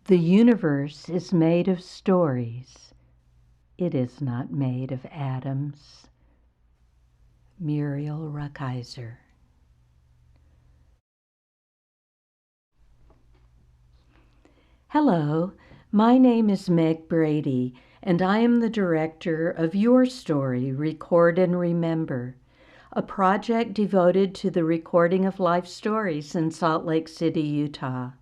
The universe is made of stories. It is not made of atoms. Muriel Rukeyser. Hello, my name is Meg Brady, and I am the director of YourStory, Record and Remember, a project devoted to the recording of life stories in Salt Lake City, Utah.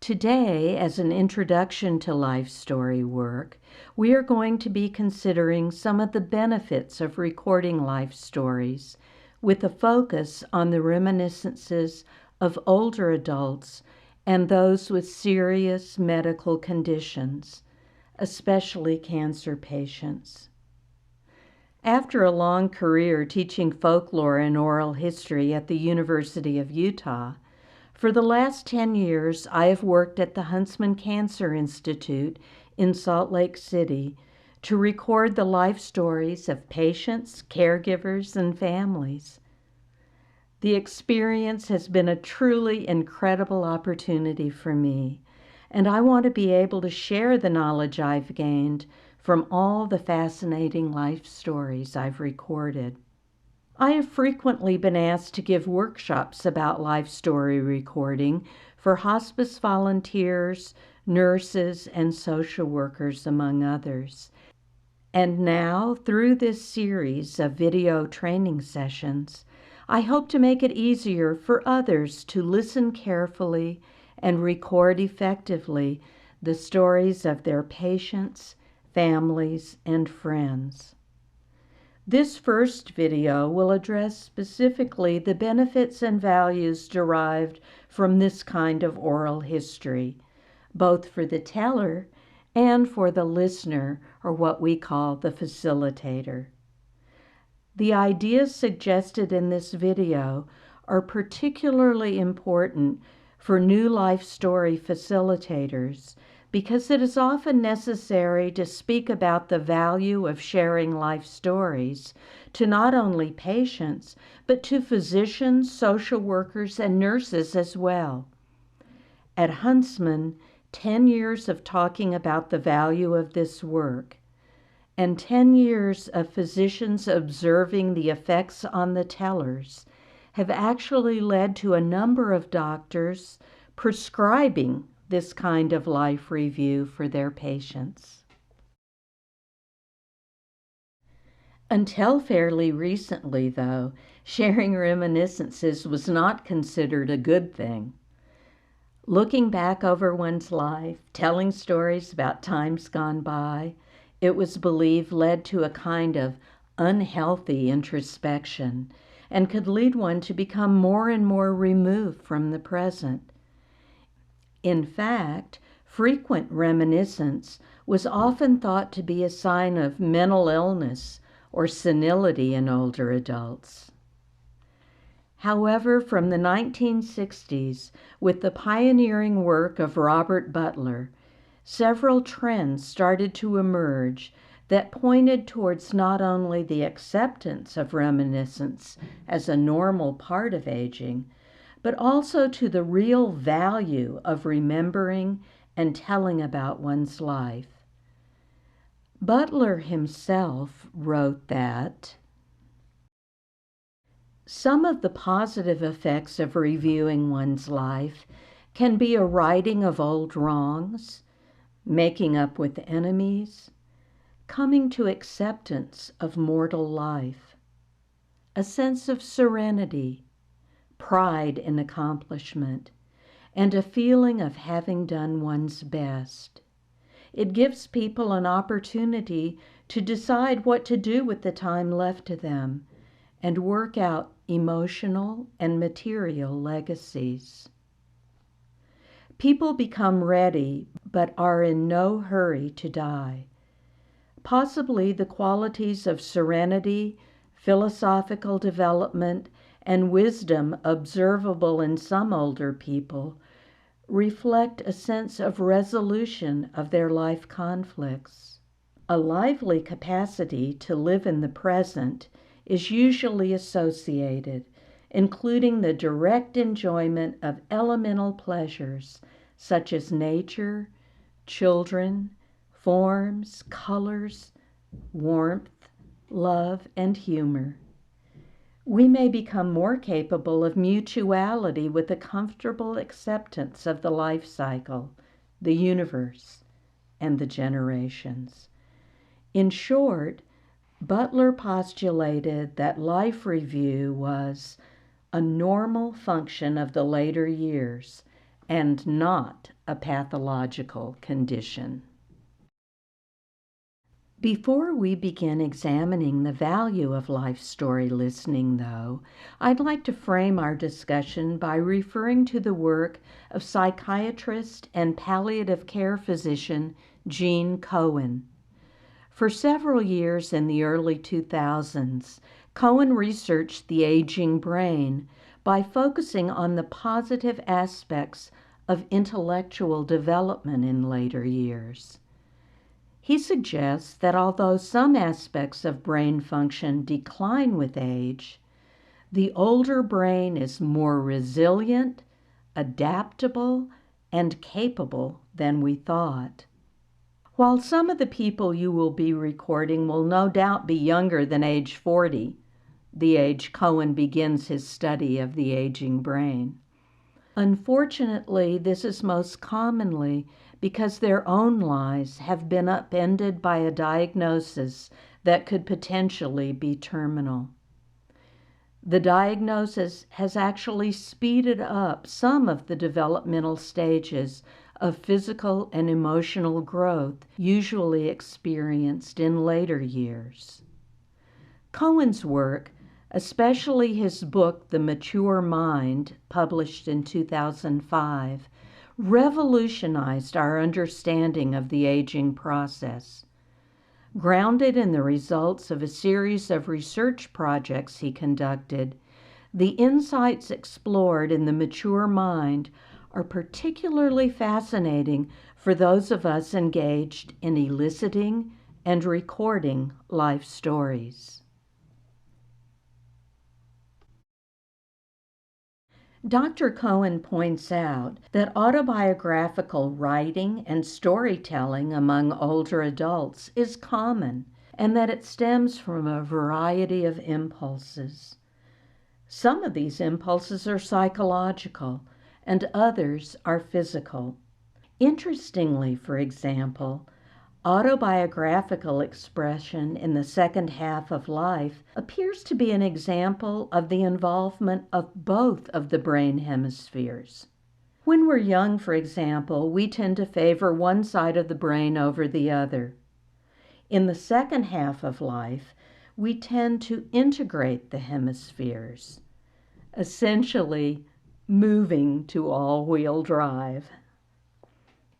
Today, as an introduction to life story work, we are going to be considering some of the benefits of recording life stories, with a focus on the reminiscences of older adults and those with serious medical conditions, especially cancer patients. After a long career teaching folklore and oral history at the University of Utah, for the last 10 years, I have worked at the Huntsman Cancer Institute in Salt Lake City to record the life stories of patients, caregivers, and families. The experience has been a truly incredible opportunity for me, and I want to be able to share the knowledge I've gained from all the fascinating life stories I've recorded. I have frequently been asked to give workshops about life story recording for hospice volunteers, nurses, and social workers, among others. And now, through this series of video training sessions, I hope to make it easier for others to listen carefully and record effectively the stories of their patients, families, and friends. This first video will address specifically the benefits and values derived from this kind of oral history, both for the teller and for the listener, or what we call the facilitator. The ideas suggested in this video are particularly important for new life story facilitators because it is often necessary to speak about the value of sharing life stories to not only patients, but to physicians, social workers, and nurses as well. At Huntsman, 10 years of talking about the value of this work, and 10 years of physicians observing the effects on the tellers have actually led to a number of doctors prescribing this kind of life review for their patients. Until fairly recently, though, sharing reminiscences was not considered a good thing. Looking back over one's life, telling stories about times gone by, it was believed led to a kind of unhealthy introspection and could lead one to become more and more removed from the present. In fact, frequent reminiscence was often thought to be a sign of mental illness or senility in older adults. However, from the 1960s, with the pioneering work of Robert Butler, several trends started to emerge that pointed towards not only the acceptance of reminiscence as a normal part of aging, but also to the real value of remembering and telling about one's life. Butler himself wrote that some of the positive effects of reviewing one's life can be a righting of old wrongs, making up with enemies, coming to acceptance of mortal life, a sense of serenity, pride in accomplishment, and a feeling of having done one's best. It gives people an opportunity to decide what to do with the time left to them and work out emotional and material legacies. People become ready but are in no hurry to die. Possibly the qualities of serenity, philosophical development, and wisdom observable in some older people reflect a sense of resolution of their life conflicts. A lively capacity to live in the present is usually associated, including the direct enjoyment of elemental pleasures such as nature, children, forms, colors, warmth, love, and humor. We may become more capable of mutuality with a comfortable acceptance of the life cycle, the universe, and the generations. In short, Butler postulated that life review was a normal function of the later years and not a pathological condition. Before we begin examining the value of life story listening, though, I'd like to frame our discussion by referring to the work of psychiatrist and palliative care physician Gene Cohen. For several years in the early 2000s, Cohen researched the aging brain by focusing on the positive aspects of intellectual development in later years. He suggests that although some aspects of brain function decline with age, the older brain is more resilient, adaptable, and capable than we thought. While some of the people you will be recording will no doubt be younger than age 40, the age Cohen begins his study of the aging brain, unfortunately, this is most commonly because their own lives have been upended by a diagnosis that could potentially be terminal. The diagnosis has actually speeded up some of the developmental stages of physical and emotional growth usually experienced in later years. Cohen's work, especially his book, The Mature Mind, published in 2005, revolutionized our understanding of the aging process. Grounded in the results of a series of research projects he conducted, the insights explored in The Mature Mind are particularly fascinating for those of us engaged in eliciting and recording life stories. Dr. Cohen points out that autobiographical writing and storytelling among older adults is common and that it stems from a variety of impulses. Some of these impulses are psychological and others are physical. Interestingly, for example, autobiographical expression in the second half of life appears to be an example of the involvement of both of the brain hemispheres. When we're young, for example, we tend to favor one side of the brain over the other. In the second half of life, we tend to integrate the hemispheres, essentially moving to all-wheel drive.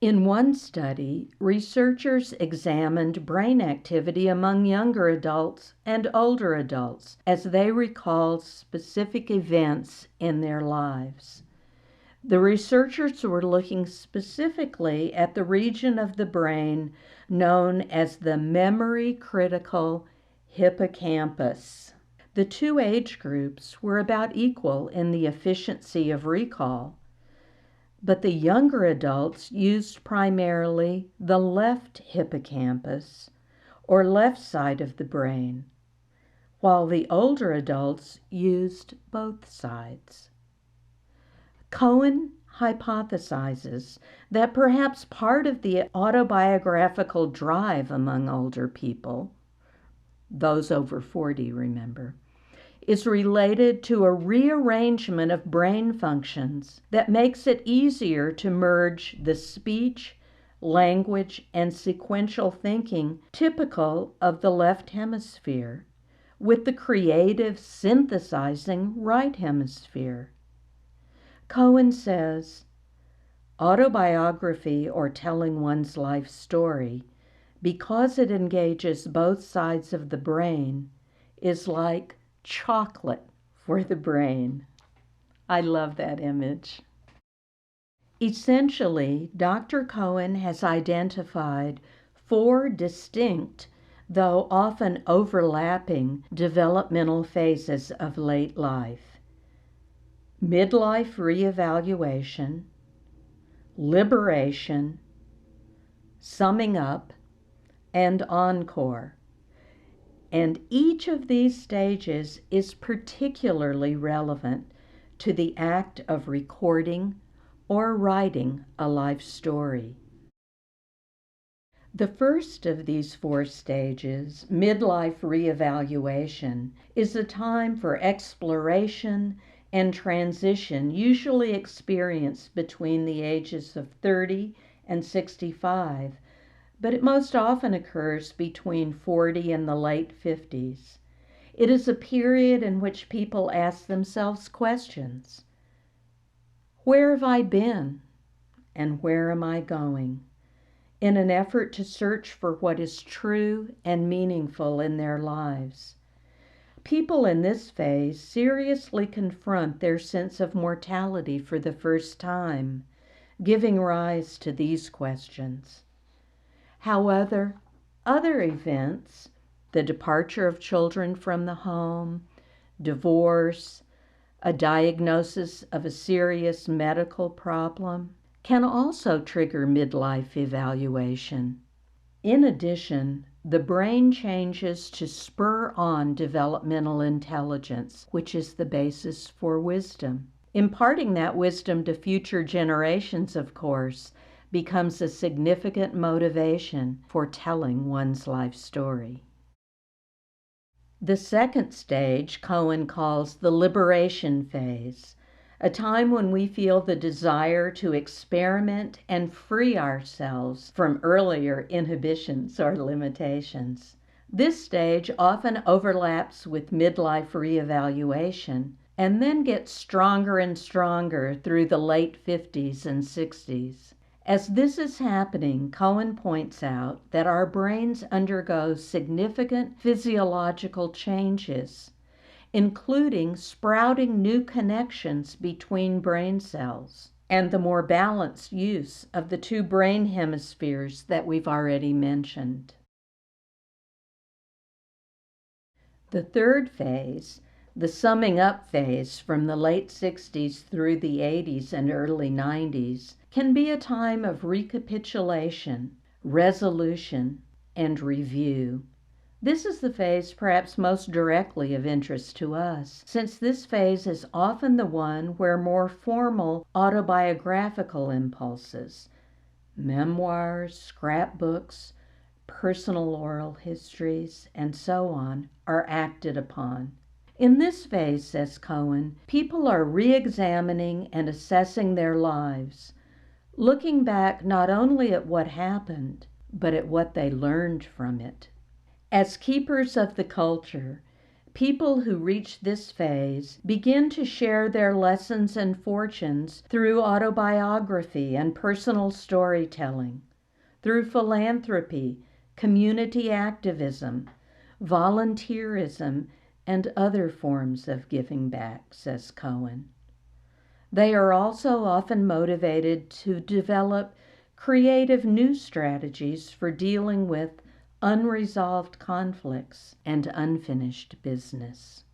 In one study, researchers examined brain activity among younger adults and older adults as they recalled specific events in their lives. The researchers were looking specifically at the region of the brain known as the memory-critical hippocampus. The two age groups were about equal in the efficiency of recall, but the younger adults used primarily the left hippocampus, or left side of the brain, while the older adults used both sides. Cohen hypothesizes that perhaps part of the autobiographical drive among older people, those over 40, remember, is related to a rearrangement of brain functions that makes it easier to merge the speech, language, and sequential thinking typical of the left hemisphere with the creative, synthesizing right hemisphere. Cohen says, autobiography, or telling one's life story, because it engages both sides of the brain, is like chocolate for the brain. I love that image. Essentially, Dr. Cohen has identified 4 distinct, though often overlapping, developmental phases of late life: midlife reevaluation, liberation, summing up, and encore. And each of these stages is particularly relevant to the act of recording or writing a life story. The first of these 4 stages, midlife reevaluation, is a time for exploration and transition usually experienced between the ages of 30 and 65, but it most often occurs between 40 and the late 50s. It is a period in which people ask themselves questions. Where have I been, and where am I going? In an effort to search for what is true and meaningful in their lives. People in this phase seriously confront their sense of mortality for the first time, giving rise to these questions. However, other events, the departure of children from the home, divorce, a diagnosis of a serious medical problem, can also trigger midlife evaluation. In addition, the brain changes to spur on developmental intelligence, which is the basis for wisdom. Imparting that wisdom to future generations, of course, becomes a significant motivation for telling one's life story. The second stage Cohen calls the liberation phase, a time when we feel the desire to experiment and free ourselves from earlier inhibitions or limitations. This stage often overlaps with midlife reevaluation and then gets stronger and stronger through the late 50s and 60s. As this is happening, Cohen points out that our brains undergo significant physiological changes, including sprouting new connections between brain cells and the more balanced use of the 2 brain hemispheres that we've already mentioned. The third phase, the summing up phase from the late 60s through the 80s and early 90s, can be a time of recapitulation, resolution, and review. This is the phase perhaps most directly of interest to us, since this phase is often the one where more formal autobiographical impulses, memoirs, scrapbooks, personal oral histories, and so on, are acted upon. In this phase, says Cohen, people are re-examining and assessing their lives, looking back not only at what happened, but at what they learned from it. As keepers of the culture, people who reach this phase begin to share their lessons and fortunes through autobiography and personal storytelling, through philanthropy, community activism, volunteerism, and other forms of giving back, says Cohen. They are also often motivated to develop creative new strategies for dealing with unresolved conflicts and unfinished business.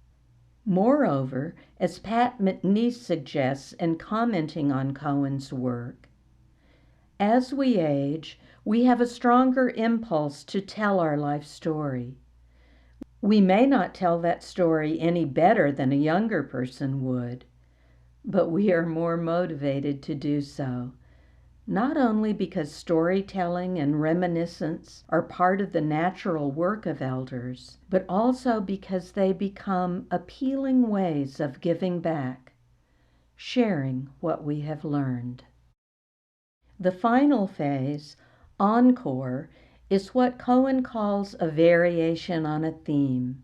Moreover, as Pat McNeice suggests in commenting on Cohen's work, as we age, we have a stronger impulse to tell our life story. We may not tell that story any better than a younger person would, but we are more motivated to do so, not only because storytelling and reminiscence are part of the natural work of elders, but also because they become appealing ways of giving back, sharing what we have learned. The final phase, encore, is what Cohen calls a variation on a theme.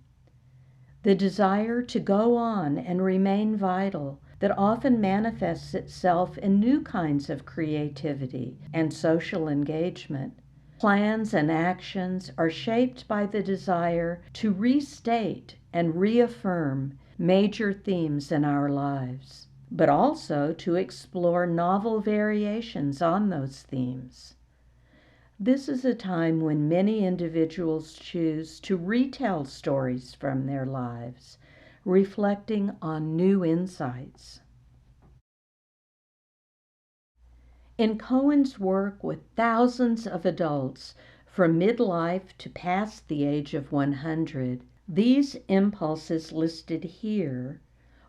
The desire to go on and remain vital that often manifests itself in new kinds of creativity and social engagement. Plans and actions are shaped by the desire to restate and reaffirm major themes in our lives, but also to explore novel variations on those themes. This is a time when many individuals choose to retell stories from their lives, reflecting on new insights. In Cohen's work with thousands of adults from midlife to past the age of 100, these impulses listed here,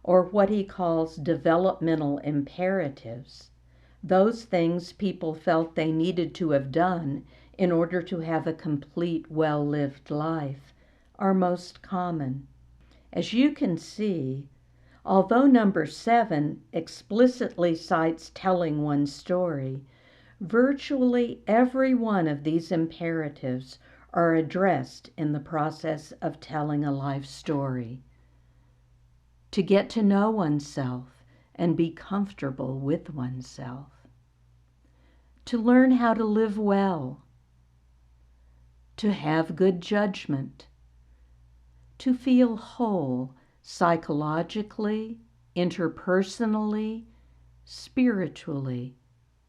or what he calls developmental imperatives, those things people felt they needed to have done in order to have a complete, well-lived life, are most common. As you can see, although number 7 explicitly cites telling one story, virtually every one of these imperatives are addressed in the process of telling a life story. To get to know oneself and be comfortable with oneself. To learn how to live well. To have good judgment. To feel whole psychologically, interpersonally, spiritually,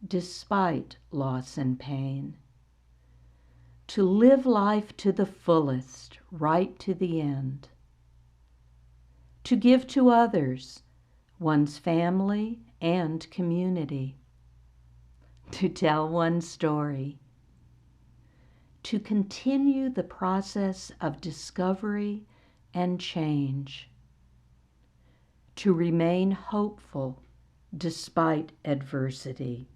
despite loss and pain. To live life to the fullest, right to the end. To give to others, one's family and community. To tell one's story. To continue the process of discovery and change. To remain hopeful despite adversity.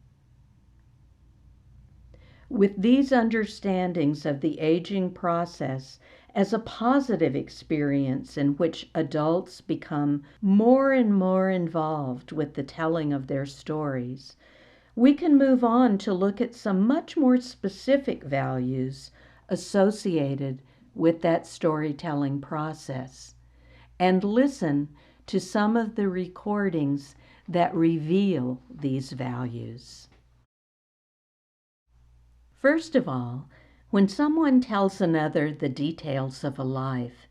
With these understandings of the aging process as a positive experience in which adults become more and more involved with the telling of their stories, we can move on to look at some much more specific values associated with that storytelling process and listen to some of the recordings that reveal these values. First of all, when someone tells another the details of a life,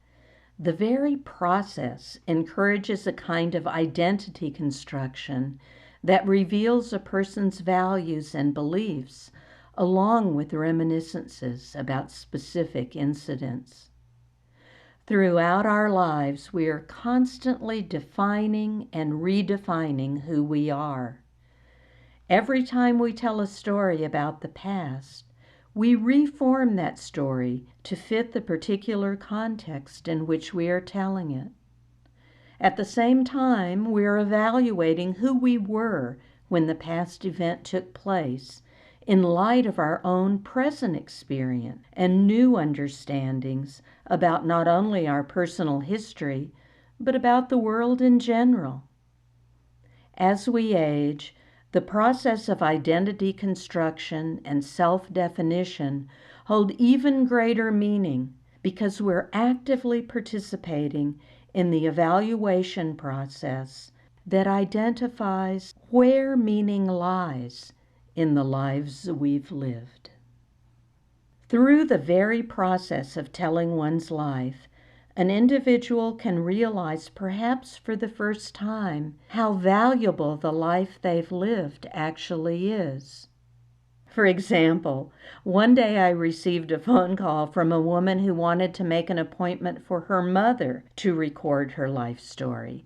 the very process encourages a kind of identity construction that reveals a person's values and beliefs, along with reminiscences about specific incidents. Throughout our lives, we are constantly defining and redefining who we are. Every time we tell a story about the past, we reform that story to fit the particular context in which we are telling it. At the same time, we are evaluating who we were when the past event took place in light of our own present experience and new understandings about not only our personal history, but about the world in general. As we age, the process of identity construction and self-definition hold even greater meaning because we're actively participating in the evaluation process that identifies where meaning lies in the lives we've lived. Through the very process of telling one's life, an individual can realize, perhaps for the first time, how valuable the life they've lived actually is. For example, one day I received a phone call from a woman who wanted to make an appointment for her mother to record her life story.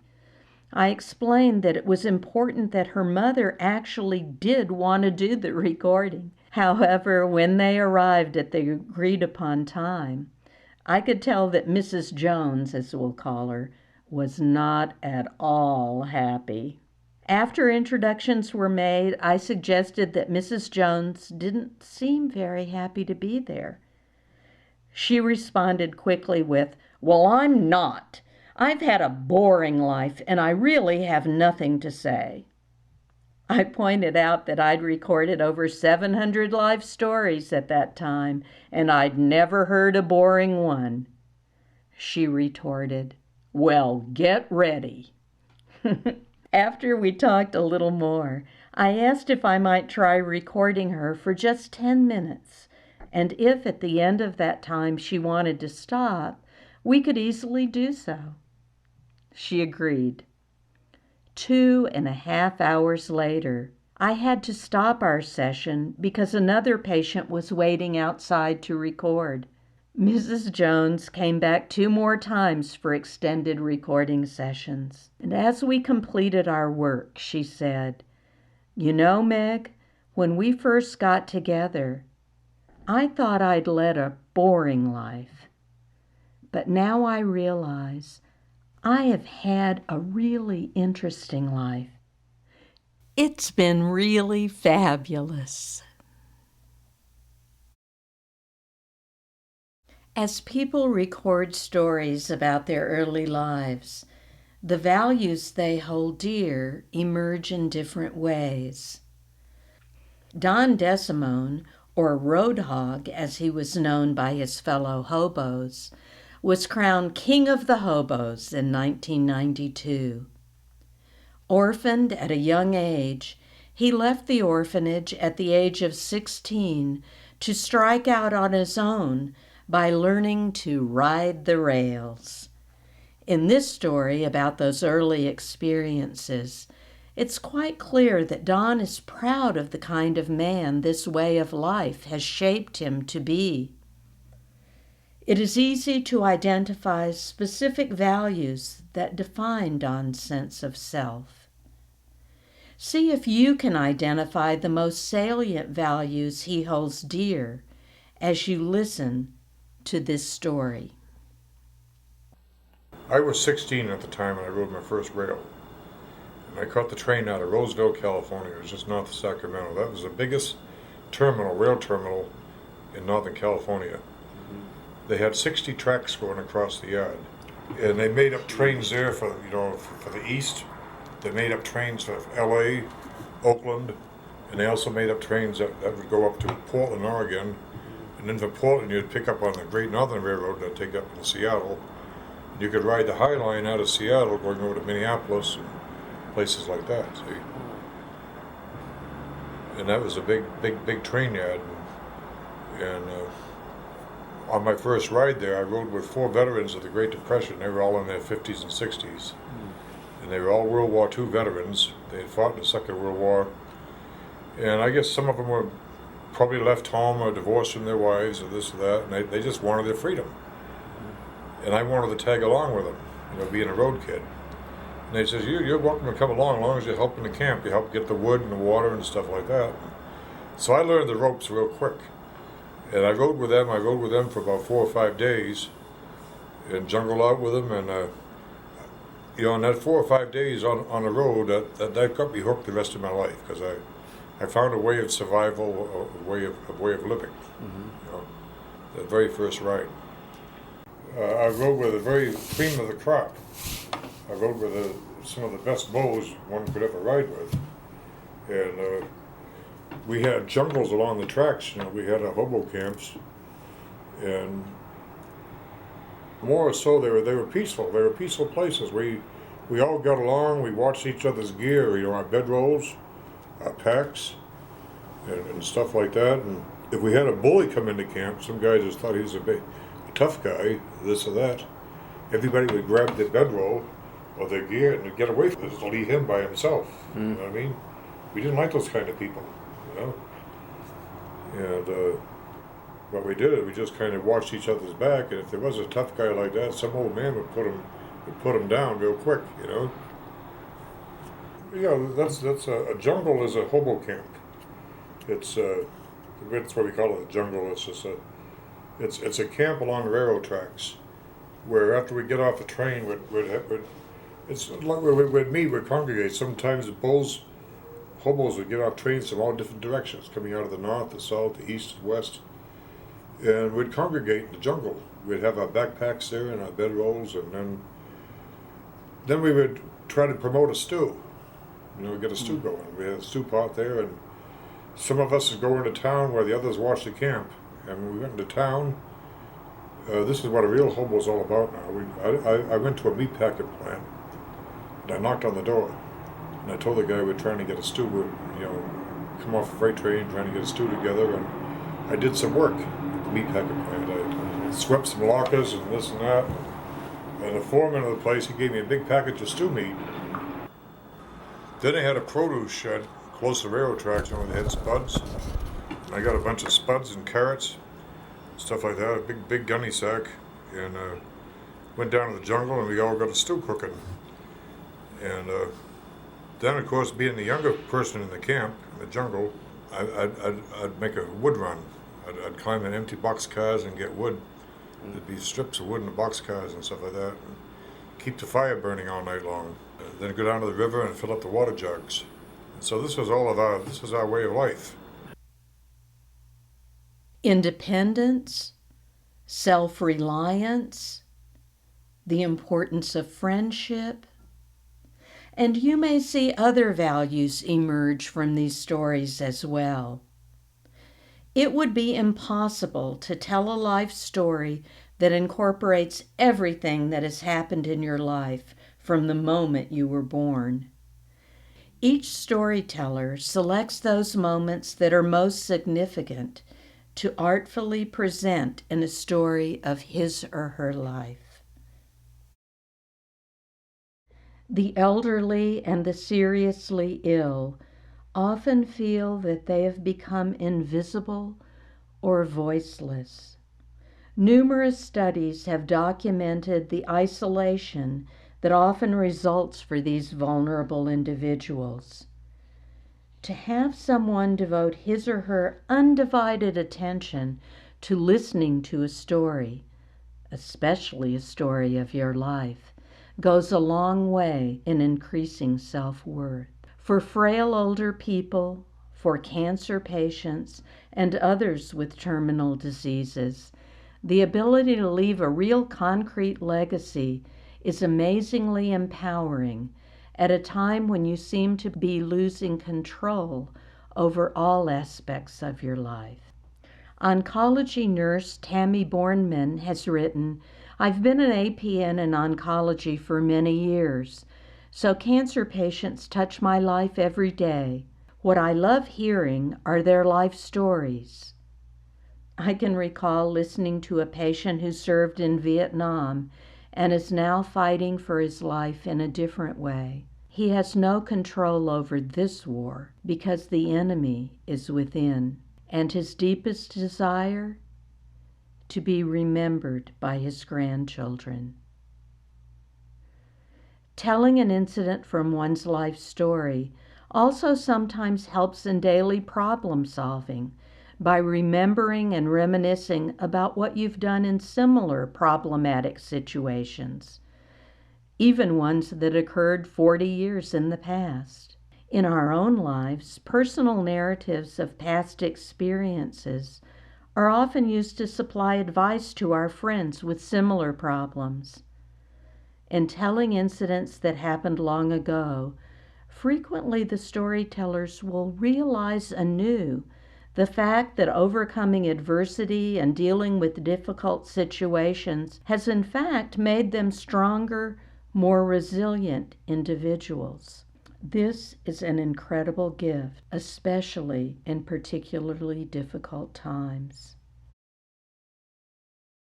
I explained that it was important that her mother actually did want to do the recording. However, when they arrived at the agreed-upon time, I could tell that Mrs. Jones, as we'll call her, was not at all happy. After introductions were made, I suggested that Mrs. Jones didn't seem very happy to be there. She responded quickly with, "Well, I'm not. I've had a boring life, and I really have nothing to say." I pointed out that I'd recorded over 700 life stories at that time, and I'd never heard a boring one. She retorted, "Well, get ready." After we talked a little more, I asked if I might try recording her for just 10 minutes, and if at the end of that time she wanted to stop, we could easily do so. She agreed. 2.5 hours later, I had to stop our session because another patient was waiting outside to record. Mrs. Jones came back 2 more times for extended recording sessions. And as we completed our work, she said, "You know, Meg, When we first got together, I thought I'd led a boring life. But now I realize I have had a really interesting life. It's been really fabulous. As people record stories about their early lives, the values they hold dear emerge in different ways. Don Desimone, or Roadhog as he was known by his fellow hobos, was crowned King of the Hobos in 1992. Orphaned at a young age, he left the orphanage at the age of 16 to strike out on his own by learning to ride the rails. In this story about those early experiences, it's quite clear that Don is proud of the kind of man this way of life has shaped him to be. It is easy to identify specific values that define Don's sense of self. See if you can identify the most salient values he holds dear as you listen to this story. I was 16 at the time when I rode my first rail. And I caught the train out of Roseville, California. It was just north of Sacramento. That was the biggest rail terminal in Northern California. They had 60 tracks going across the yard. And they made up trains there for the east. They made up trains for LA, Oakland, and they also made up trains that would go up to Portland, Oregon. And then from Portland you'd pick up on the Great Northern Railroad that would take up into Seattle. And you could ride the High Line out of Seattle going over to Minneapolis and places like that, see. And that was a big train yard. And on my first ride there, I rode with 4 veterans of the Great Depression. They were all in their 50s and 60s. And they were all World War II veterans. They had fought in the Second World War. And I guess some of them were probably left home or divorced from their wives or this or that, and they just wanted their freedom. And I wanted to tag along with them, being a road kid. And they says, you're welcome to come along as long as you help in the camp. You help get the wood and the water and stuff like that. So I learned the ropes real quick. And I rode with them. I rode with them for about 4 or 5 days and jungled out with them. And, in that 4 or 5 days on the road, that got me hooked the rest of my life because I found a way of survival, a way of living. The very first ride. I rode with the very cream of the crop. I rode with some of the best bulls one could ever ride with. And we had jungles along the tracks. We had our hobo camps. And more or so, they were peaceful. They were peaceful places. We all got along. We watched each other's gear, our bedrolls, our packs, and stuff like that. And if we had a bully come into camp, some guys just thought he was a tough guy, this or that. Everybody would grab their bedroll or their gear and get away from it, to leave him by himself. You know what I mean? We didn't like those kind of people, And what we did is we just kind of watched each other's back, and if there was a tough guy like that, some old man would put him down real quick, That's a jungle is a hobo camp. That's what we call it, a jungle. It's just it's a camp along the railroad tracks, where after we get off the train, it's like we'd meet, we'd congregate. Sometimes the hobos would get off trains from all different directions, coming out of the north, the south, the east, the west, and we'd congregate in the jungle. We'd have our backpacks there and our bedrolls, and then we would try to promote a stew. Get a stew going. We had a stew pot there, and some of us would go into town where the others watched the camp. And when we went into town, this is what a real hobo is all about now. I went to a meat packing plant, and I knocked on the door, and I told the guy we're trying to get a stew. Come off a freight train, trying to get a stew together, and I did some work at the meat packing plant. I swept some lockers and this and that. And the foreman of the place, he gave me a big package of stew meat. Then they had a produce shed close to the railroad tracks, they had spuds. And I got a bunch of spuds and carrots, stuff like that, a big gunny sack, and went down to the jungle, and we all got a stew cooking. And then, of course, being the younger person in the camp, in the jungle, I'd make a wood run. I'd climb in empty boxcars and get wood. There'd be strips of wood in the boxcars and stuff like that. And keep the fire burning all night long. Then go down to the river and fill up the water jugs. And so this was our way of life. Independence, self-reliance, the importance of friendship, and you may see other values emerge from these stories as well. It would be impossible to tell a life story that incorporates everything that has happened in your life from the moment you were born. Each storyteller selects those moments that are most significant to artfully present in a story of his or her life. The elderly and the seriously ill often feel that they have become invisible or voiceless. Numerous studies have documented the isolation that often results for these vulnerable individuals. To have someone devote his or her undivided attention to listening to a story, especially a story of your life, goes a long way in increasing self-worth. For frail older people, for cancer patients, and others with terminal diseases, the ability to leave a real concrete legacy is amazingly empowering at a time when you seem to be losing control over all aspects of your life. Oncology nurse Tammy Bornman has written, "I've been an APN in oncology for many years, so cancer patients touch my life every day. What I love hearing are their life stories. I can recall listening to a patient who served in Vietnam and is now fighting for his life in a different way. He has no control over this war because the enemy is within, and his deepest desire? To be remembered by his grandchildren." Telling an incident from one's life story also sometimes helps in daily problem solving by remembering and reminiscing about what you've done in similar problematic situations, even ones that occurred 40 years in the past. In our own lives, personal narratives of past experiences are often used to supply advice to our friends with similar problems. In telling incidents that happened long ago, frequently the storytellers will realize anew the fact that overcoming adversity and dealing with difficult situations has in fact made them stronger, more resilient individuals. This is an incredible gift, especially in particularly difficult times.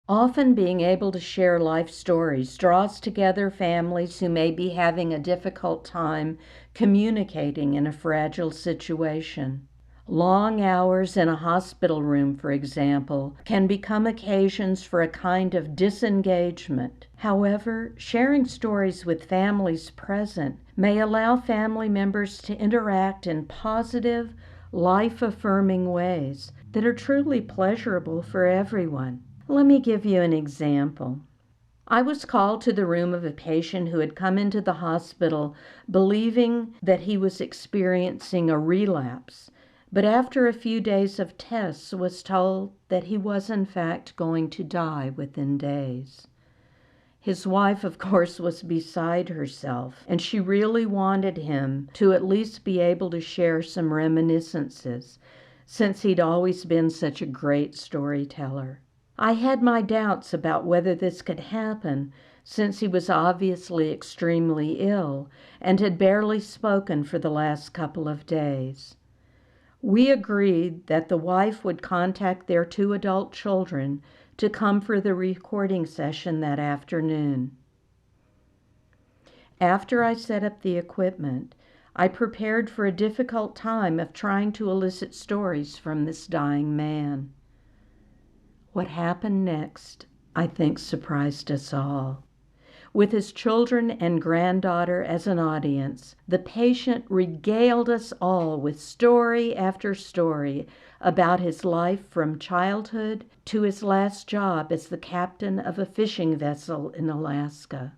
Often being able to share life stories draws together families who may be having a difficult time communicating in a fragile situation. Long hours in a hospital room, for example, can become occasions for a kind of disengagement. However, sharing stories with families present may allow family members to interact in positive, life-affirming ways that are truly pleasurable for everyone. Let me give you an example. I was called to the room of a patient who had come into the hospital believing that he was experiencing a relapse, but after a few days of tests was told that he was in fact going to die within days. His wife, of course, was beside herself, and she really wanted him to at least be able to share some reminiscences, since he'd always been such a great storyteller. I had my doubts about whether this could happen, since he was obviously extremely ill and had barely spoken for the last couple of days. We agreed that the wife would contact their 2 adult children to come for the recording session that afternoon. After I set up the equipment, I prepared for a difficult time of trying to elicit stories from this dying man. What happened next, I think, surprised us all. With his children and granddaughter as an audience, the patient regaled us all with story after story about his life from childhood to his last job as the captain of a fishing vessel in Alaska.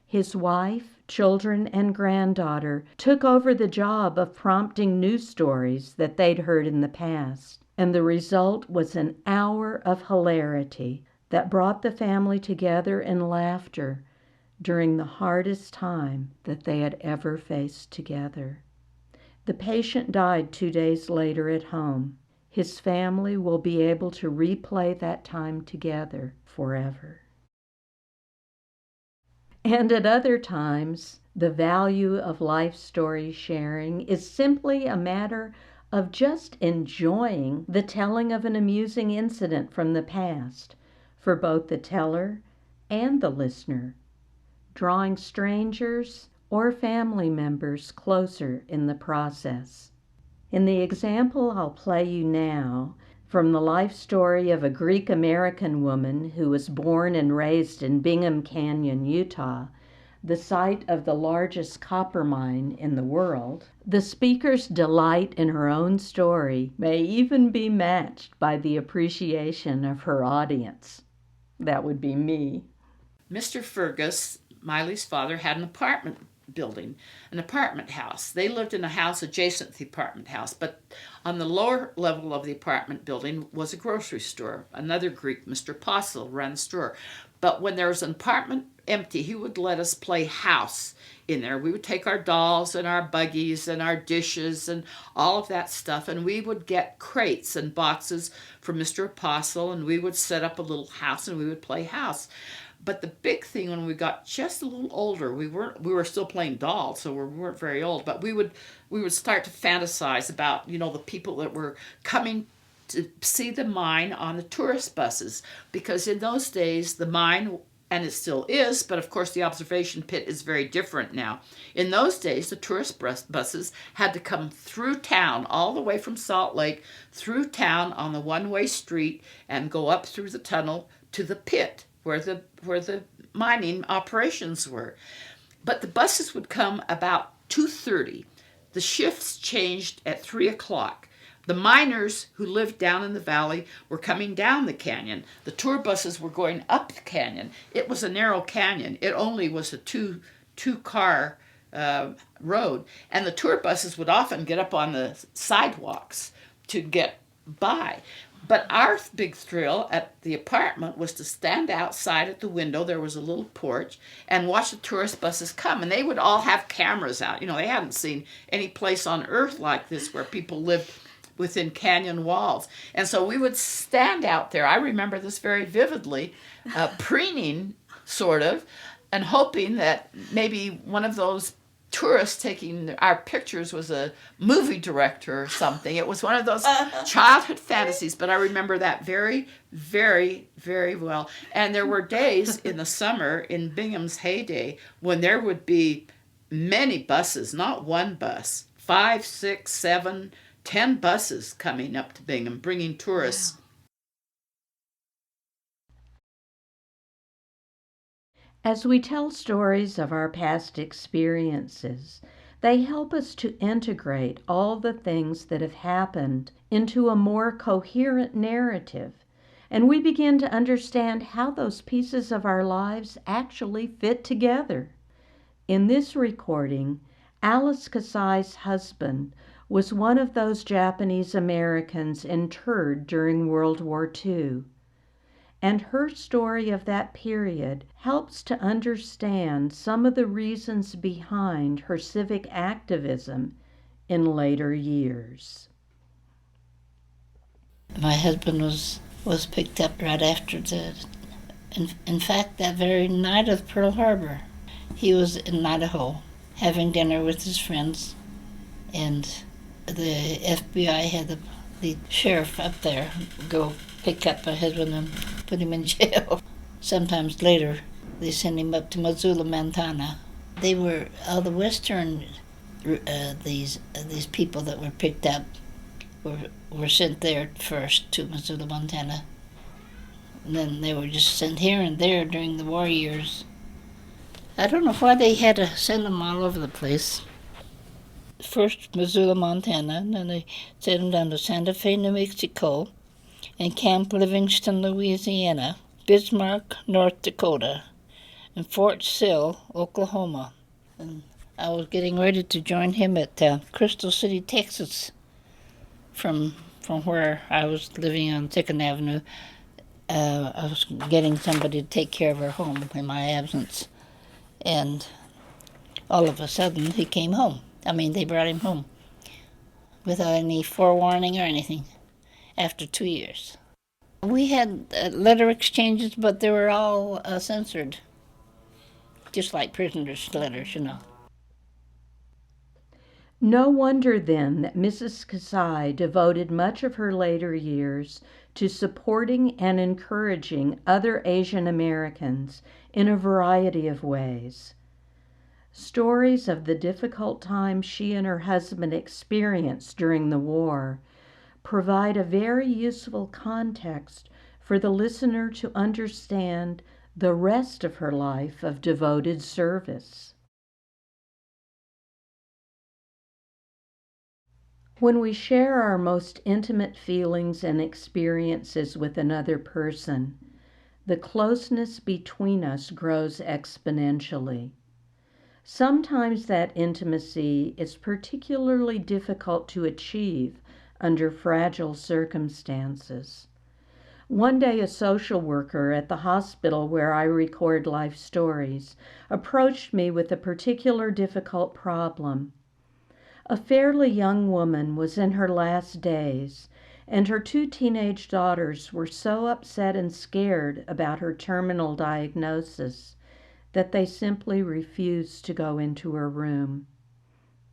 His wife, children, and granddaughter took over the job of prompting news stories that they'd heard in the past, and the result was an hour of hilarity that brought the family together in laughter during the hardest time that they had ever faced together. The patient died 2 days later at home. His family will be able to replay that time together forever. And at other times, the value of life story sharing is simply a matter of just enjoying the telling of an amusing incident from the past for both the teller and the listener, drawing strangers or family members closer in the process. In the example I'll play you now, from the life story of a Greek-American woman who was born and raised in Bingham Canyon, Utah, the site of the largest copper mine in the world, the speaker's delight in her own story may even be matched by the appreciation of her audience. That would be me. Mr. Fergus, Miley's father, had an apartment house. They lived in a house adjacent to the apartment house, but on the lower level of the apartment building was a grocery store. Another Greek, Mr. Postle, ran the store. But when there was an apartment empty, he would let us play house in there. We would take our dolls and our buggies and our dishes and all of that stuff, and we would get crates and boxes from Mr. Apostle, and we would set up a little house and we would play house. But the big thing when we got just a little older, we were still playing dolls, so we weren't very old, but we would start to fantasize about, the people that were coming to see the mine on the tourist buses, because in those days the mine, and it still is, but of course the observation pit is very different now. In those days, the tourist buses had to come through town, all the way from Salt Lake, through town on the one-way street and go up through the tunnel to the pit where the mining operations were. But the buses would come about 2:30. The shifts changed at 3 o'clock. The miners who lived down in the valley were coming down the canyon. The tour buses were going up the canyon. It was a narrow canyon. It only was a two-car road. And the tour buses would often get up on the sidewalks to get by. But our big thrill at the apartment was to stand outside at the window. There was a little porch, and watch the tourist buses come. And they would all have cameras out. They hadn't seen any place on earth like this where people lived within canyon walls. And so we would stand out there. I remember this very vividly, preening, sort of, and hoping that maybe one of those tourists taking our pictures was a movie director or something. It was one of those childhood fantasies, but I remember that very, very, very well. And there were days in the summer, in Bingham's heyday, when there would be many buses, not one bus, 5, 6, 7, 10 buses coming up to Bingham, bringing tourists. Wow. As we tell stories of our past experiences, they help us to integrate all the things that have happened into a more coherent narrative, and we begin to understand how those pieces of our lives actually fit together. In this recording, Alice Kasai's husband was one of those Japanese Americans interned during World War II. And her story of that period helps to understand some of the reasons behind her civic activism in later years. My husband was picked up right after in fact, that very night of Pearl Harbor. He was in Idaho having dinner with his friends, and the FBI had the sheriff up there go pick up my husband and put him in jail. Sometimes later, they sent him up to Missoula, Montana. They were all the Western. These people that were picked up were sent there first to Missoula, Montana. And then they were just sent here and there during the war years. I don't know why they had to send them all over the place. First Missoula, Montana, and then they sent them down to Santa Fe, New Mexico, and Camp Livingston, Louisiana, Bismarck, North Dakota, and Fort Sill, Oklahoma. And I was getting ready to join him at Crystal City, Texas, from where I was living on 2nd Avenue. I was getting somebody to take care of our home in my absence. And all of a sudden, he came home. They brought him home without any forewarning or anything after 2 years. We had letter exchanges, but they were all censored, just like prisoners' letters. No wonder then that Mrs. Kasai devoted much of her later years to supporting and encouraging other Asian Americans in a variety of ways. Stories of the difficult times she and her husband experienced during the war provide a very useful context for the listener to understand the rest of her life of devoted service. When we share our most intimate feelings and experiences with another person, the closeness between us grows exponentially. Sometimes that intimacy is particularly difficult to achieve under fragile circumstances. One day, a social worker at the hospital where I record life stories approached me with a particular difficult problem. A fairly young woman was in her last days, and her 2 teenage daughters were so upset and scared about her terminal diagnosis that they simply refused to go into her room.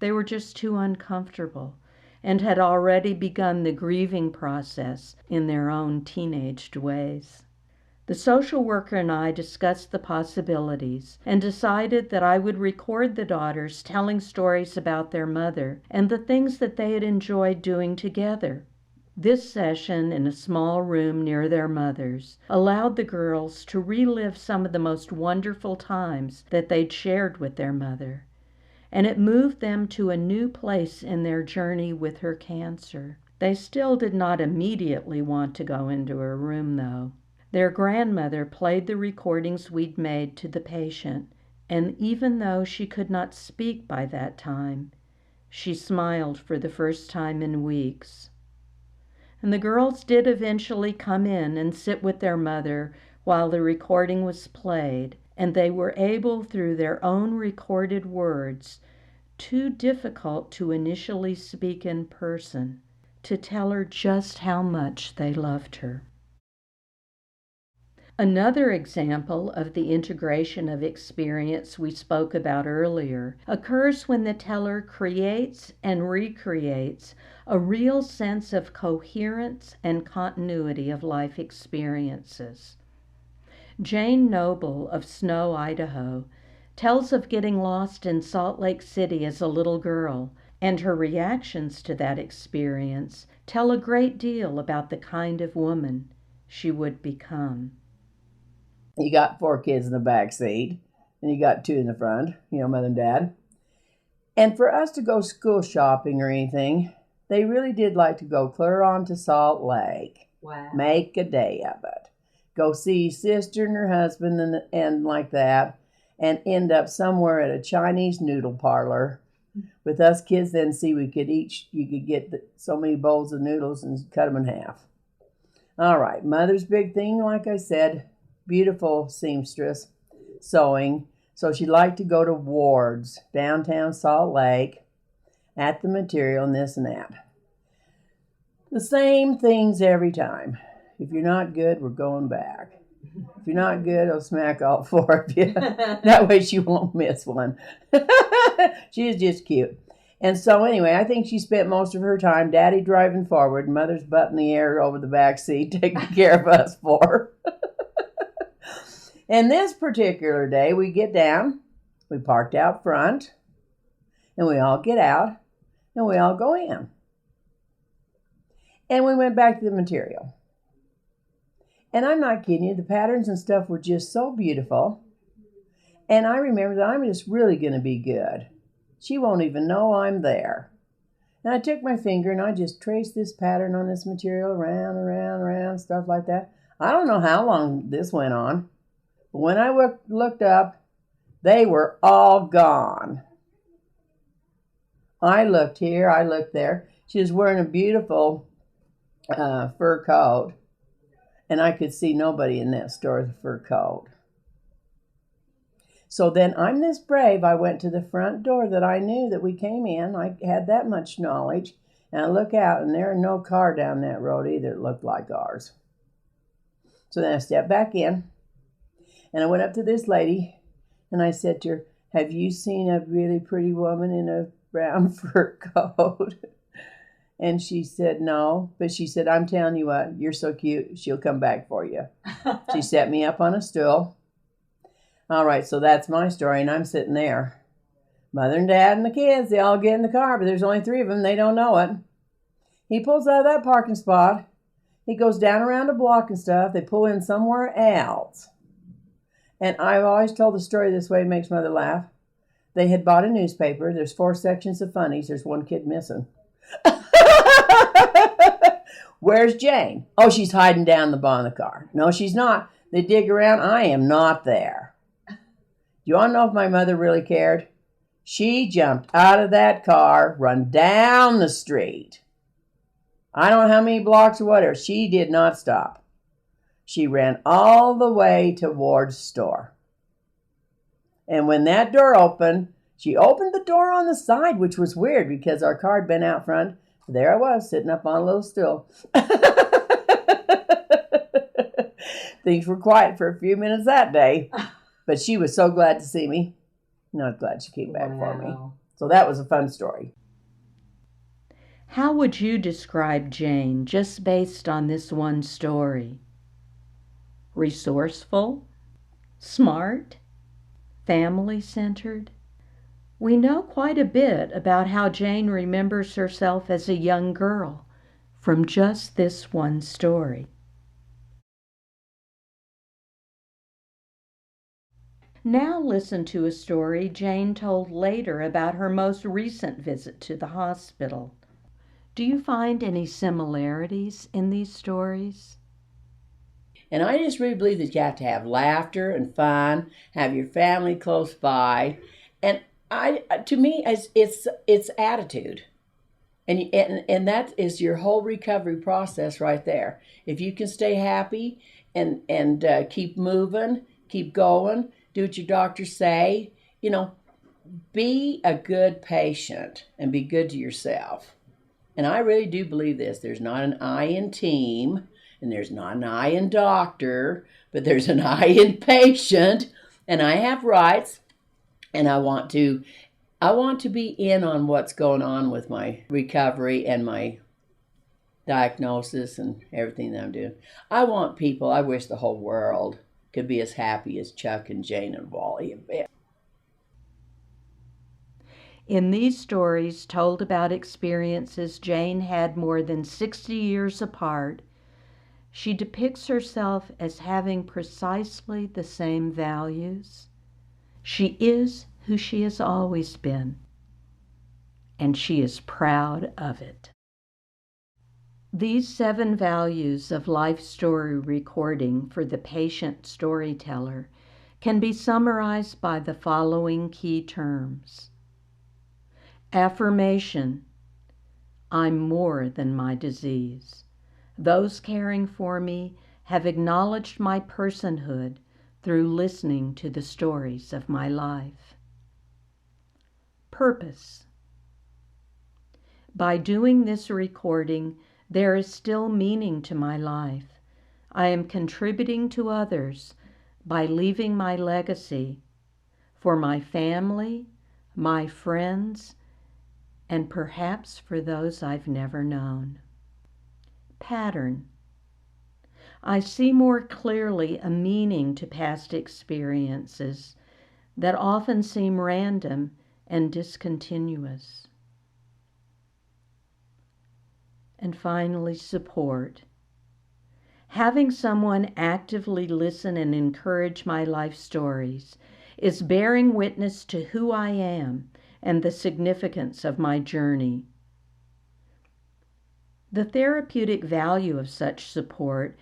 They were just too uncomfortable and had already begun the grieving process in their own teenaged ways. The social worker and I discussed the possibilities and decided that I would record the daughters telling stories about their mother and the things that they had enjoyed doing together. This session in a small room near their mother's allowed the girls to relive some of the most wonderful times that they'd shared with their mother, and it moved them to a new place in their journey with her cancer. They still did not immediately want to go into her room, though. Their grandmother played the recordings we'd made to the patient, and even though she could not speak by that time, she smiled for the first time in weeks. And the girls did eventually come in and sit with their mother while the recording was played, and they were able, through their own recorded words, too difficult to initially speak in person, to tell her just how much they loved her. Another example of the integration of experience we spoke about earlier occurs when the teller creates and recreates a real sense of coherence and continuity of life experiences. Jane Noble of Snow, Idaho, tells of getting lost in Salt Lake City as a little girl, and her reactions to that experience tell a great deal about the kind of woman she would become. You got 4 kids in the back seat, and you got 2 in the front, mother and dad. And for us to go school shopping or anything, they really did like to go clear on to Salt Lake. Wow. Make a day of it. Go see sister and her husband and like that, and end up somewhere at a Chinese noodle parlor with us kids. Then see, you could get so many bowls of noodles and cut them in half. All right, mother's big thing, like I said, beautiful seamstress, sewing. So she liked to go to Ward's, downtown Salt Lake, at the material and this and that. The same things every time. If you're not good, we're going back. If you're not good, I'll smack all 4 of you. That way she won't miss one. She is just cute. And so anyway, I think she spent most of her time, Daddy driving forward, and Mother's butt in the air over the back seat, taking care of us 4. And this particular day, we get down, we parked out front, and we all get out, and we all go in. And we went back to the material. And I'm not kidding you, the patterns and stuff were just so beautiful. And I remember that I'm just really going to be good. She won't even know I'm there. And I took my finger and I just traced this pattern on this material around, around, around, stuff like that. I don't know how long this went on. But when I looked up, they were all gone. I looked here, I looked there. She was wearing a beautiful fur coat. And I could see nobody in that store with a fur coat. So then I'm this brave. I went to the front door that I knew that we came in. I had that much knowledge. And I look out, and there are no car down that road either that looked like ours. So then I stepped back in, and I went up to this lady, and I said to her, "Have you seen a really pretty woman in a brown fur coat?" And she said, "No." But she said, "I'm telling you what, you're so cute, she'll come back for you." She set me up on a stool. All right, so that's my story, and I'm sitting there. Mother and Dad and the kids, they all get in the car, but there's only 3 of them. They don't know it. He pulls out of that parking spot. He goes down around a block and stuff. They pull in somewhere else. And I've always told the story this way. It makes Mother laugh. They had bought a newspaper. There's 4 sections of funnies. There's 1 kid missing. Where's Jane? Oh, she's hiding down the bottom of the car. No, she's not. They dig around. I am not there. Do you want to know if my mother really cared? She jumped out of that car, run down the street. I don't know how many blocks or whatever. She did not stop. She ran all the way towards the store. And when that door opened, she opened the door on the side, which was weird because our car had been out front. There I was, sitting up on a little stool. Things were quiet for a few minutes that day. But she was so glad to see me. Not glad she came back for me. So that was a fun story. How would you describe Jane just based on this one story? Resourceful? Smart? Family-centered? We know quite a bit about how Jane remembers herself as a young girl from just this one story. Now listen to a story Jane told later about her most recent visit to the hospital. Do you find any similarities in these stories? And I just really believe that you have to have laughter and fun, have your family close by, and to me, it's attitude, and that is your whole recovery process right there. If you can stay happy and keep moving, keep going, do what your doctors say, be a good patient and be good to yourself. And I really do believe this. There's not an I in team, and there's not an I in doctor, but there's an I in patient, and I have rights, and I want to be in on what's going on with my recovery and my diagnosis and everything that I'm doing. I wish the whole world could be as happy as Chuck and Jane and Wally have been. In these stories told about experiences Jane had more than 60 years apart, she depicts herself as having precisely the same values. She is who she has always been, and she is proud of it. These 7 values of life story recording for the patient storyteller can be summarized by the following key terms. Affirmation: I'm more than my disease. Those caring for me have acknowledged my personhood through listening to the stories of my life. Purpose: by doing this recording, there is still meaning to my life. I am contributing to others by leaving my legacy for my family, my friends, and perhaps for those I've never known. Pattern: I see more clearly a meaning to past experiences that often seem random and discontinuous. And finally, support. Having someone actively listen and encourage my life stories is bearing witness to who I am and the significance of my journey. The therapeutic value of such support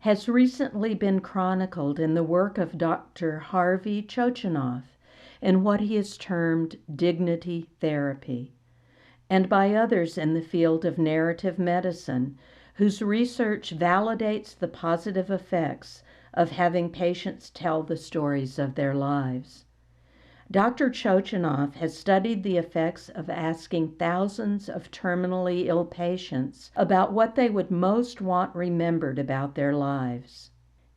has recently been chronicled in the work of Dr. Harvey Chochinoff in what he has termed dignity therapy, and by others in the field of narrative medicine, whose research validates the positive effects of having patients tell the stories of their lives. Dr. Chochinoff has studied the effects of asking thousands of terminally ill patients about what they would most want remembered about their lives.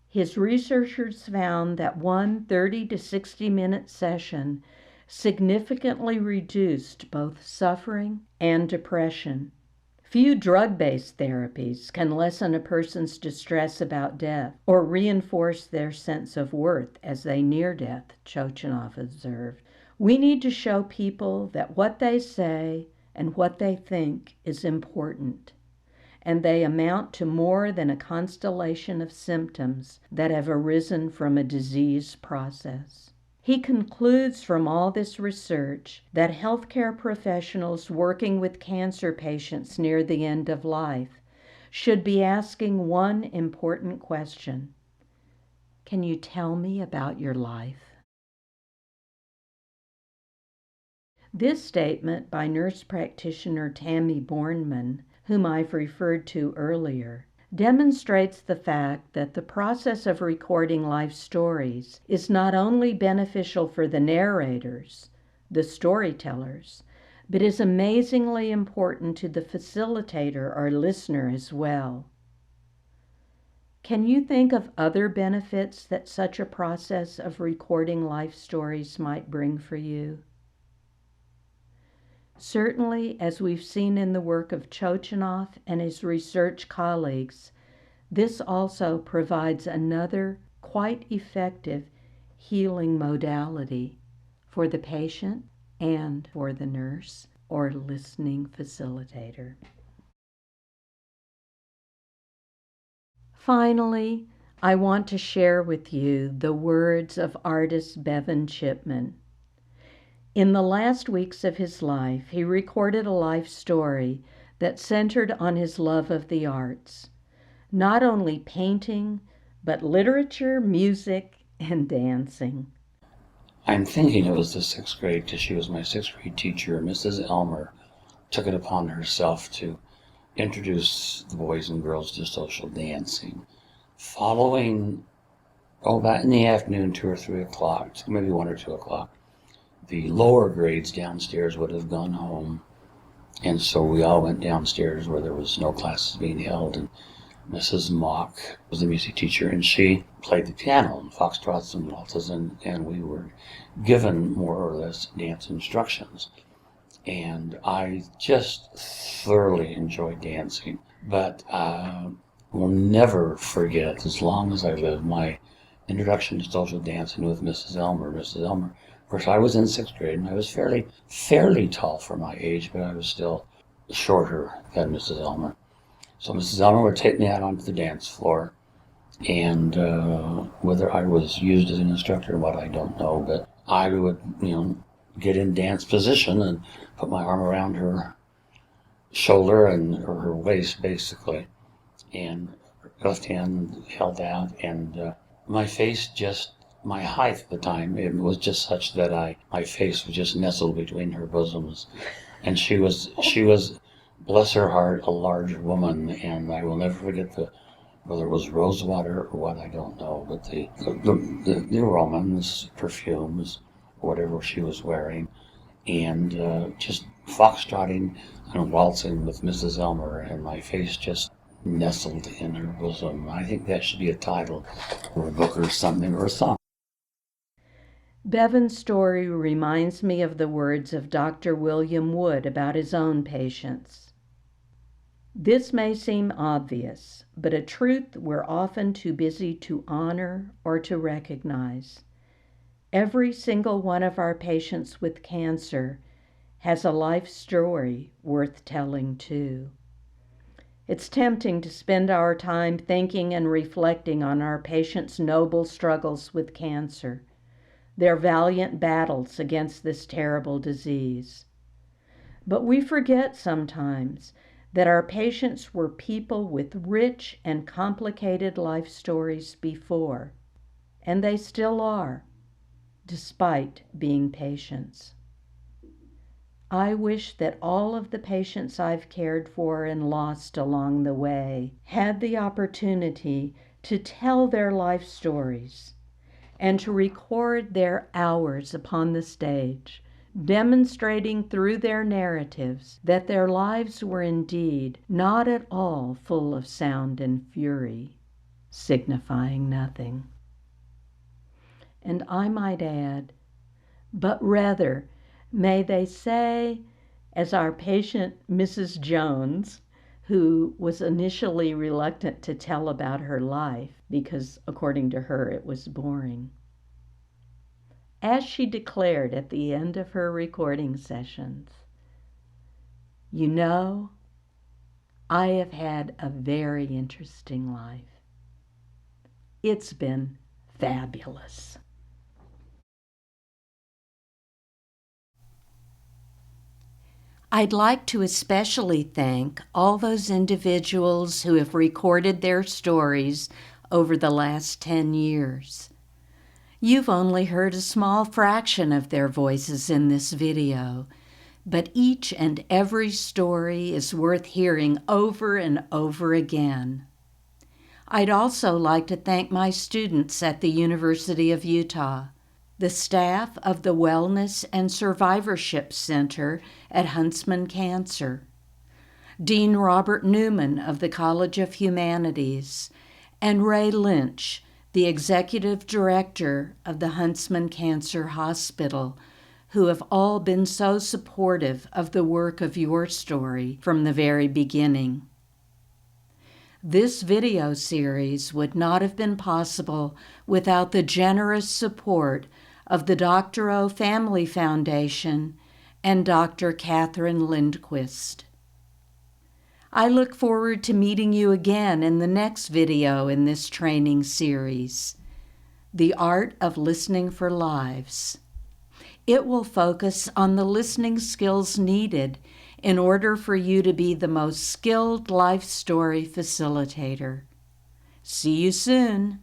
His researchers found that one 30 to 60-minute session significantly reduced both suffering and depression. Few drug-based therapies can lessen a person's distress about death or reinforce their sense of worth as they near death, Chochinoff observed. We need to show people that what they say and what they think is important, and they amount to more than a constellation of symptoms that have arisen from a disease process. He concludes from all this research that healthcare professionals working with cancer patients near the end of life should be asking one important question: can you tell me about your life? This statement by nurse practitioner Tammy Bornman, whom I've referred to earlier, demonstrates the fact that the process of recording life stories is not only beneficial for the narrators, the storytellers, but is amazingly important to the facilitator or listener as well. Can you think of other benefits that such a process of recording life stories might bring for you? Certainly, as we've seen in the work of Chochinoff and his research colleagues, this also provides another quite effective healing modality for the patient and for the nurse or listening facilitator. Finally, I want to share with you the words of artist Bevan Chipman. In the last weeks of his life, he recorded a life story that centered on his love of the arts, not only painting, but literature, music, and dancing. I'm thinking it was the 6th grade, because she was my 6th grade teacher. Mrs. Elmer took it upon herself to introduce the boys and girls to social dancing. Following, about in the afternoon, 2 or 3 o'clock, maybe 1 or 2 o'clock, the lower grades downstairs would have gone home, and so we all went downstairs where there was no classes being held, and Mrs. Mock was the music teacher, and she played the piano and foxtrots and waltzes, and we were given more or less dance instructions. And I just thoroughly enjoyed dancing, but will never forget, as long as I live, my introduction to social dancing with Mrs. Elmer. Mrs. Elmer, of course, I was in 6th grade, and I was fairly tall for my age, but I was still shorter than Mrs. Elmer. So Mrs. Elmer would take me out onto the dance floor, and whether I was used as an instructor or what, I don't know, but I would, get in dance position and put my arm around her shoulder or her waist, basically, and left hand held out, and my face my height at the time, it was just such that my face was just nestled between her bosoms, and she was, bless her heart, a large woman, and I will never forget whether it was rosewater or what, I don't know, but the aromas, perfumes, whatever she was wearing, and just foxtrotting and waltzing with Mrs. Elmer, and my face just nestled in her bosom. I think that should be a title for a book or something, or a song. Bevan's story reminds me of the words of Dr. William Wood about his own patients. This may seem obvious, but a truth we're often too busy to honor or to recognize. Every single one of our patients with cancer has a life story worth telling too. It's tempting to spend our time thinking and reflecting on our patients' noble struggles with cancer, their valiant battles against this terrible disease. But we forget sometimes that our patients were people with rich and complicated life stories before, and they still are, despite being patients. I wish that all of the patients I've cared for and lost along the way had the opportunity to tell their life stories and to record their hours upon the stage, demonstrating through their narratives that their lives were indeed not at all full of sound and fury, signifying nothing. And I might add, but rather, may they say, as our patient Mrs. Jones, who was initially reluctant to tell about her life because, according to her, it was boring, as she declared at the end of her recording sessions, "You know, I have had a very interesting life. It's been fabulous." I'd like to especially thank all those individuals who have recorded their stories over the last 10 years. You've only heard a small fraction of their voices in this video, but each and every story is worth hearing over and over again. I'd also like to thank my students at the University of Utah, the staff of the Wellness and Survivorship Center at Huntsman Cancer, Dean Robert Newman of the College of Humanities, and Ray Lynch, the Executive Director of the Huntsman Cancer Hospital, who have all been so supportive of the work of YourStory from the very beginning. This video series would not have been possible without the generous support of the Dr. O Family Foundation and Dr. Catherine Lindquist. I look forward to meeting you again in the next video in this training series, The Art of Listening for Lives. It will focus on the listening skills needed in order for you to be the most skilled life story facilitator. See you soon.